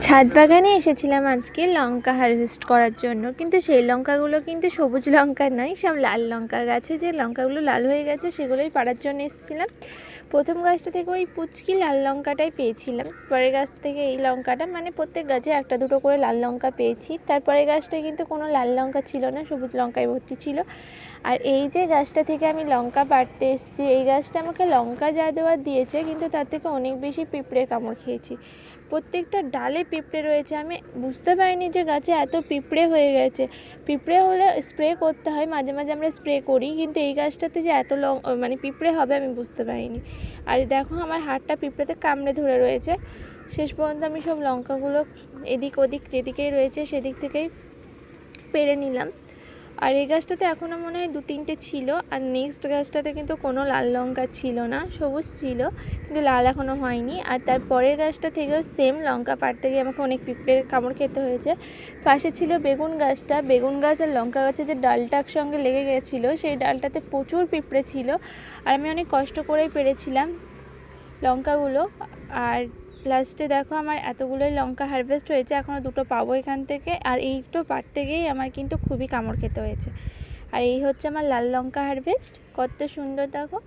ছাদ বাগানে এসেছিলাম আজকে লঙ্কা হারভেস্ট করার জন্য, কিন্তু সেই লঙ্কাগুলো কিন্তু সবুজ লঙ্কা নয়, সব লাল লঙ্কা। গাছে যে লঙ্কাগুলো লাল হয়ে গেছে সেগুলোই পাড়ার জন্য এসেছিলাম। প্রথম গাছটা থেকে ওই পুচকি লাল লঙ্কাটাই পেয়েছিলাম, পরের গাছ থেকে এই লঙ্কাটা, মানে প্রত্যেক গাছে একটা দুটো করে লাল লঙ্কা পেয়েছি। তারপরে গাছটায় কিন্তু কোনো লাল লঙ্কা ছিল না, সবুজ লঙ্কায় ভর্তি ছিল। আর এই যে গাছটা থেকে আমি লঙ্কা পাড়তে এসেছি, এই গাছটা আমাকে লঙ্কা যা দেওয়ার দিয়েছে, কিন্তু তার থেকে অনেক বেশি পিঁপড়ে কামড় খেয়েছি। প্রত্যেকটা ডালে পিঁপড়ে রয়েছে, আমি বুঝতে পারিনি যে গাছে এত পিঁপড়ে হয়ে গেছে। পিঁপড়ে হলে স্প্রে করতে হয়, মাঝে মাঝে আমরা স্প্রে করি, কিন্তু এই গাছটাতে যে এত মানে পিঁপড়ে হবে আমি বুঝতে পারিনি। আর দেখো আমার হাতটা পিঁপড়েতে কামড়ে ধরে রয়েছে। শেষ পর্যন্ত আমি সব লঙ্কাগুলো এদিক ওদিক যেদিকেই রয়েছে সেদিক থেকেই পেড়ে নিলাম। আর এই গাছটাতে এখনও মনে হয় 2-3টে ছিল, আর নেক্সট গাছটাতে কিন্তু কোনো লাল লঙ্কা ছিল না, সবুজ ছিল কিন্তু লাল এখনও হয়নি। আর তার পরের গাছটা থেকেও সেম লঙ্কা পাড়তে গিয়ে আমাকে অনেক পিঁপড়ের কামড় খেতে হয়েছে। পাশে ছিল বেগুন গাছটা, বেগুন গাছ আর লঙ্কা গাছের যে ডালটা একসঙ্গে লেগে গেছিলো সেই ডালটাতে প্রচুর পিঁপড়ে ছিল, আর আমি অনেক কষ্ট করেই পেরেছিলাম লঙ্কাগুলো। আর লাস্টে দেখো আমার এতগুলোই লঙ্কা হারভেস্ট হয়েছে, এখনও দুটো পাবো এখান থেকে। আর এইটো পাড়তে গিয়েই আমার কিন্তু খুবই কামড় খেতে হয়েছে। আর এই হচ্ছে আমার লাল লঙ্কা হারভেস্ট, কত সুন্দর দেখো।